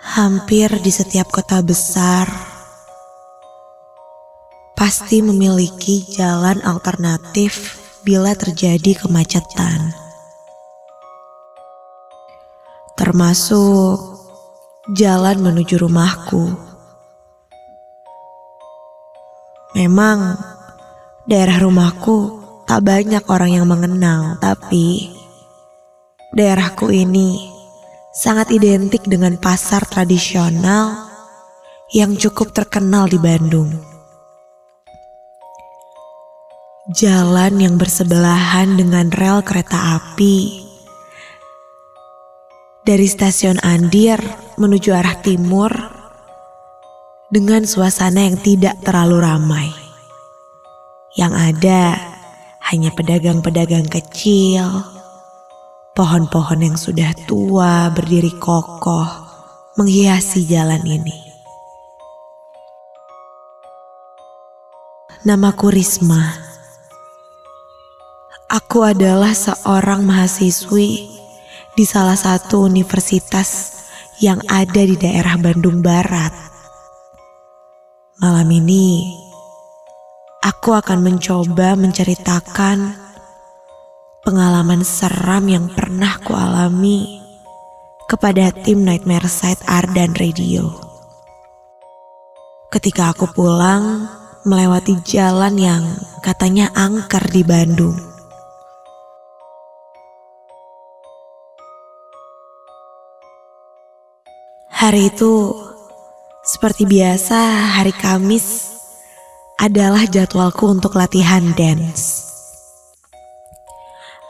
Hampir di setiap kota besar pasti memiliki jalan alternatif bila terjadi kemacetan. Termasuk jalan menuju rumahku. Memang daerah rumahku tak banyak orang yang mengenal, tapi daerahku ini sangat identik dengan pasar tradisional yang cukup terkenal di Bandung. Jalan yang bersebelahan dengan rel kereta api. Dari stasiun Andir menuju arah timur dengan suasana yang tidak terlalu ramai. Yang ada hanya pedagang-pedagang kecil, pohon-pohon yang sudah tua berdiri kokoh menghiasi jalan ini. Namaku Risma. Aku adalah seorang mahasiswi di salah satu universitas yang ada di daerah Bandung Barat. Malam ini, aku akan mencoba menceritakan pengalaman seram yang pernah kualami kepada tim Nightmare Side Ardan Radio. Ketika aku pulang melewati jalan yang katanya angker di Bandung. Hari itu seperti biasa, hari Kamis adalah jadwalku untuk latihan dance.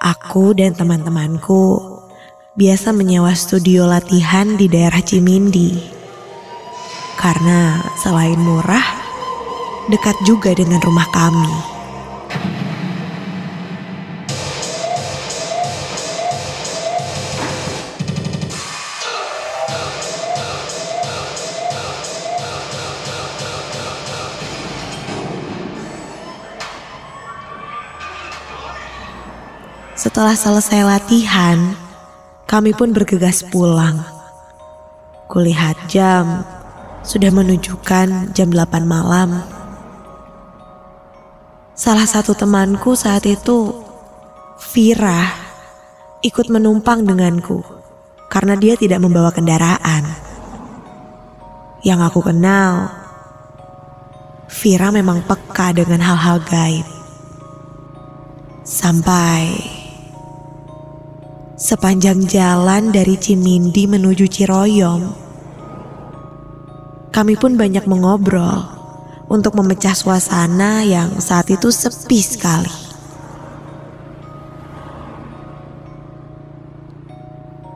Aku dan teman-temanku biasa menyewa studio latihan di daerah Cimindi. Karena selain murah, dekat juga dengan rumah kami. Setelah selesai latihan, kami pun bergegas pulang. Kulihat jam, sudah menunjukkan jam 8 malam. Salah satu temanku saat itu, Vira, ikut menumpang denganku karena dia tidak membawa kendaraan. Yang aku kenal, Vira memang peka dengan hal-hal gaib. Sampai sepanjang jalan dari Cimindi menuju Ciroyom, kami pun banyak mengobrol untuk memecah suasana yang saat itu sepi sekali.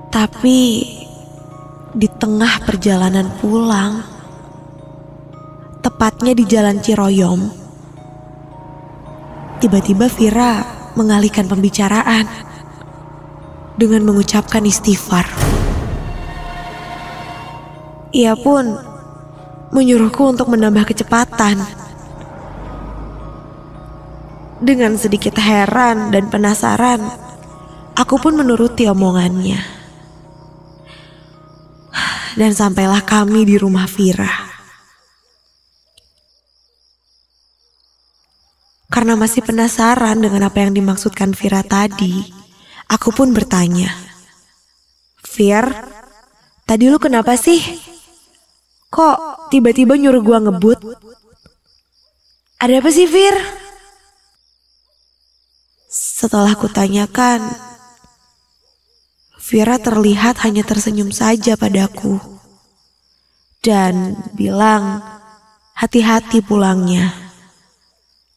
Tapi di tengah perjalanan pulang, tepatnya di jalan Ciroyom, tiba-tiba Vira mengalihkan pembicaraan dengan mengucapkan istighfar. Ia pun menyuruhku untuk menambah kecepatan. Dengan sedikit heran dan penasaran, aku pun menuruti omongannya. Dan sampailah kami di rumah Vira. Karena masih penasaran dengan apa yang dimaksudkan Vira tadi, aku pun bertanya, "Vir, tadi lu kenapa sih? Kok tiba-tiba nyuruh gua ngebut? Ada apa sih, Vir?" Setelah kutanyakan, Vira terlihat hanya tersenyum saja padaku dan bilang, "Hati-hati pulangnya.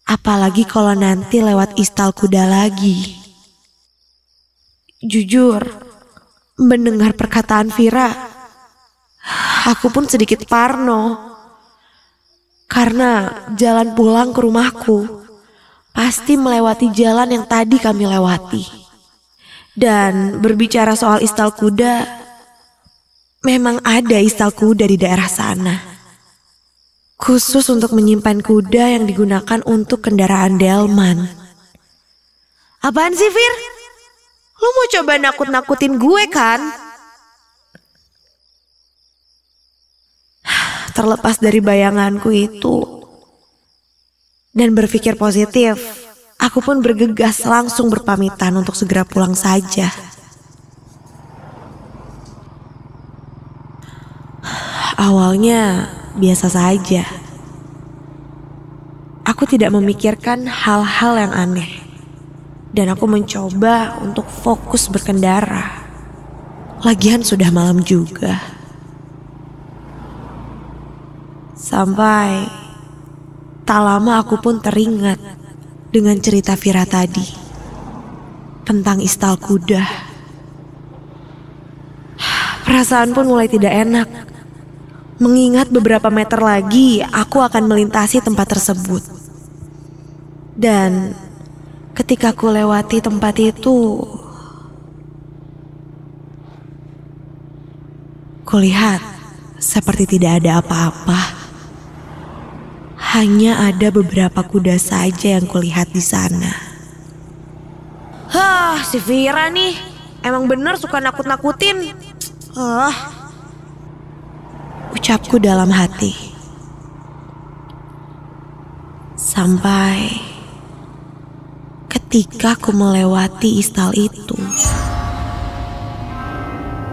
Apalagi kalau nanti lewat istal kuda lagi." Jujur, mendengar perkataan Vira, aku pun sedikit parno. Karena jalan pulang ke rumahku pasti melewati jalan yang tadi kami lewati. Dan berbicara soal istal kuda, memang ada istal kuda di daerah sana. Khusus untuk menyimpan kuda yang digunakan untuk kendaraan delman. Apaan sih, Vir? Lu mau coba nakut-nakutin gue kan? terlepas dari bayanganku itu. Dan berpikir positif, aku pun bergegas langsung berpamitan untuk segera pulang saja. Awalnya biasa saja. Aku tidak memikirkan hal-hal yang aneh. Dan aku mencoba untuk fokus berkendara. Lagian sudah malam juga. Sampai tak lama aku pun teringat dengan cerita Vira tadi tentang istal kuda. Perasaan pun mulai tidak enak, mengingat beberapa meter lagi aku akan melintasi tempat tersebut. Dan ketika aku lewati tempat itu, kulihat seperti tidak ada apa-apa. Hanya ada beberapa kuda saja yang kulihat di sana. Si Vira nih, emang bener suka nakut-nakutin. Ucapku dalam hati. Sampai ketika aku melewati istal itu,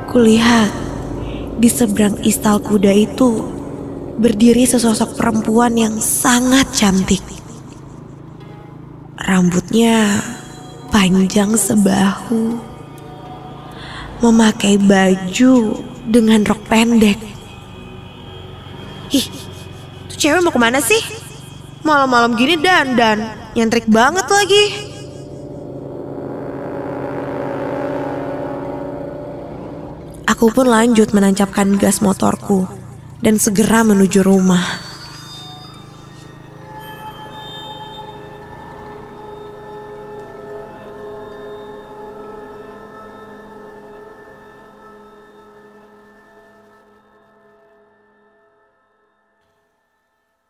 kulihat di seberang istal kuda itu berdiri sesosok perempuan yang sangat cantik. Rambutnya panjang sebahu, memakai baju dengan rok pendek. Tuh cewek mau kemana sih? Malam-malam gini dandan, nyentrik banget lagi. Aku pun lanjut menancapkan gas motorku dan segera menuju rumah.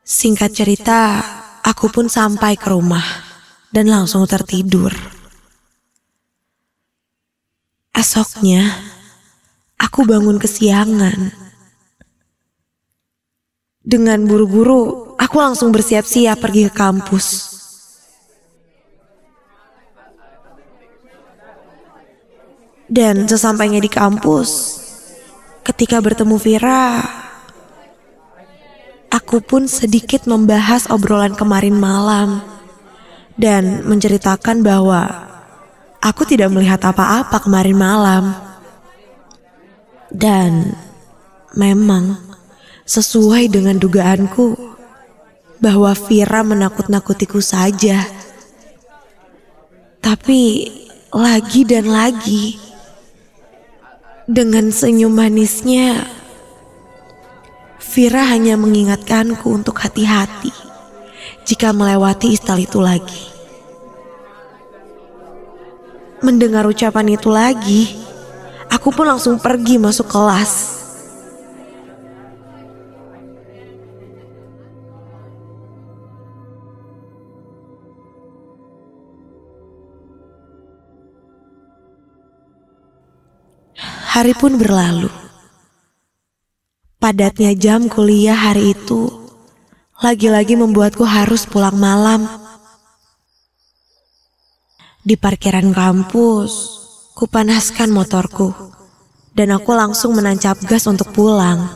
Singkat cerita, aku pun sampai ke rumah dan langsung tertidur. Esoknya, aku bangun kesiangan. Dengan buru-buru, aku langsung bersiap-siap pergi ke kampus. Dan sesampainya di kampus, ketika bertemu Vira, aku pun sedikit membahas obrolan kemarin malam dan menceritakan bahwa aku tidak melihat apa-apa kemarin malam. Dan memang sesuai dengan dugaanku bahwa Vira menakut-nakutiku saja. Tapi lagi dan lagi, dengan senyum manisnya, Vira hanya mengingatkanku untuk hati-hati jika melewati istal itu lagi. Mendengar ucapan itu lagi, aku pun langsung pergi masuk kelas. Hari pun berlalu. Padatnya jam kuliah hari itu lagi-lagi membuatku harus pulang malam. Di parkiran kampus, kupanaskan motorku dan aku langsung menancap gas untuk pulang.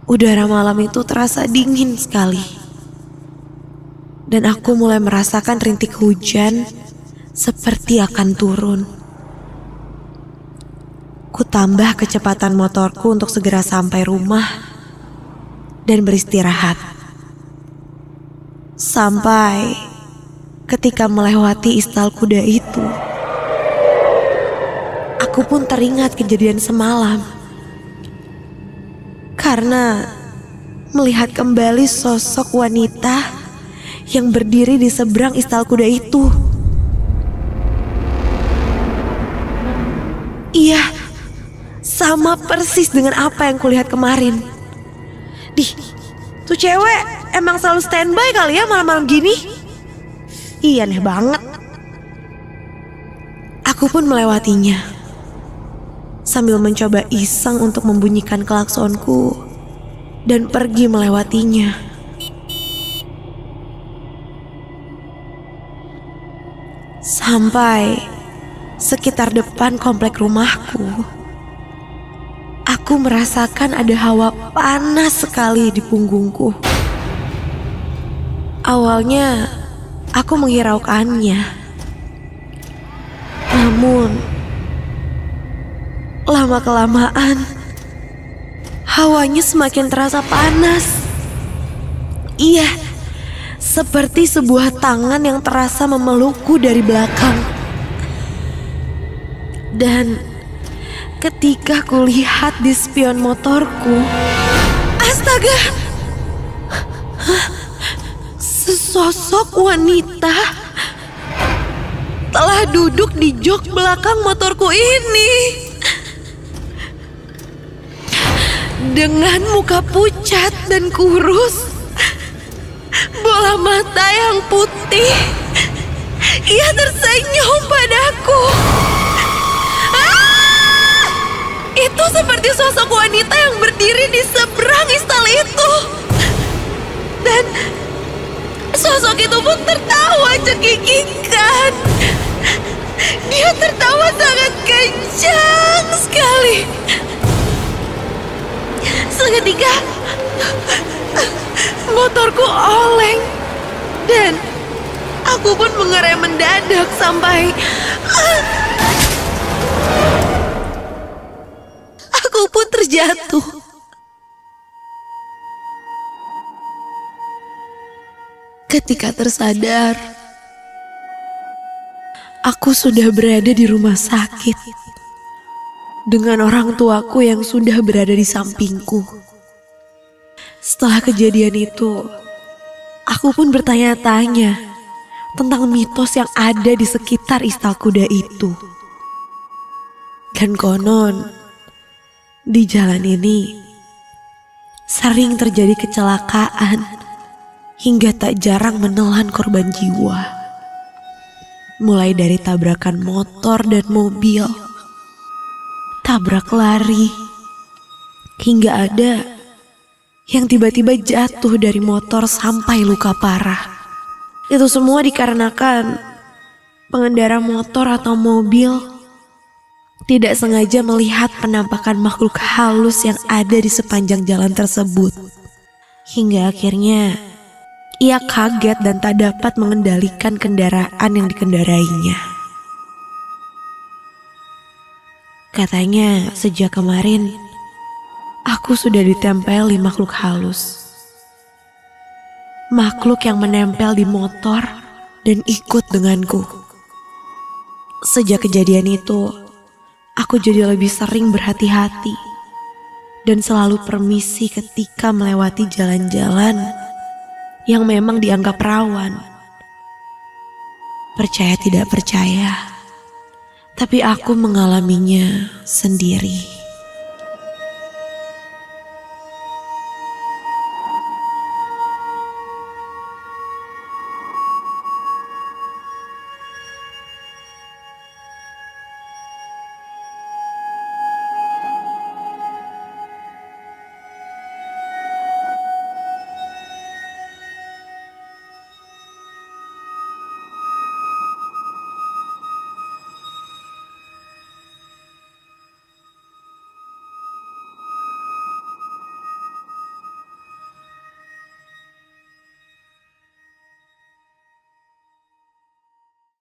Udara malam itu terasa dingin sekali. Dan aku mulai merasakan rintik hujan seperti akan turun. Ku tambah kecepatan motorku untuk segera sampai rumah dan beristirahat. Sampai ketika melewati istal kuda itu, aku pun teringat kejadian semalam. Karena melihat kembali sosok wanita yang berdiri di seberang istal kuda itu. Iya, sama persis dengan apa yang kulihat kemarin. Tuh cewek emang selalu standby kali ya malam-malam gini. Iya, aneh banget. Aku pun melewatinya. sambil mencoba iseng untuk membunyikan klaksonku dan pergi melewatinya. Sampai sekitar depan komplek rumahku, aku merasakan ada hawa panas sekali di punggungku. Awalnya aku menghiraukannya, namun lama-kelamaan hawanya semakin terasa panas. Iya, seperti sebuah tangan yang terasa memelukku dari belakang. Dan ketika kulihat di spion motorku, astaga, sesosok wanita telah duduk di jok belakang motorku ini. Dengan muka pucat dan kurus, bola mata yang putih, ia tersenyum padaku. Itu seperti sosok wanita yang berdiri di seberang istal itu. Dan sosok itu pun tertawa cekikikan. Dia tertawa sangat kencang sekali. Seketika motorku oleng dan aku pun mengerem mendadak sampai aku pun terjatuh. Ketika tersadar, aku sudah berada di rumah sakit dengan orang tuaku yang sudah berada di sampingku. Setelah kejadian itu, aku pun bertanya-tanya tentang mitos yang ada di sekitar istal kuda itu. Dan konon, di jalan ini sering terjadi kecelakaan hingga tak jarang menelan korban jiwa. Mulai dari tabrakan motor dan mobil, tabrak lari, hingga ada yang tiba-tiba jatuh dari motor sampai luka parah. Itu semua dikarenakan pengendara motor atau mobil tidak sengaja melihat penampakan makhluk halus yang ada di sepanjang jalan tersebut. Hingga akhirnya ia kaget dan tak dapat mengendalikan kendaraan yang dikendarainya. Katanya sejak kemarin aku sudah ditempeli makhluk halus. Makhluk yang menempel di motor dan ikut denganku. Sejak kejadian itu, aku jadi lebih sering berhati-hati dan selalu permisi ketika melewati jalan-jalan yang memang dianggap rawan. Percaya tidak percaya, tapi aku mengalaminya sendiri.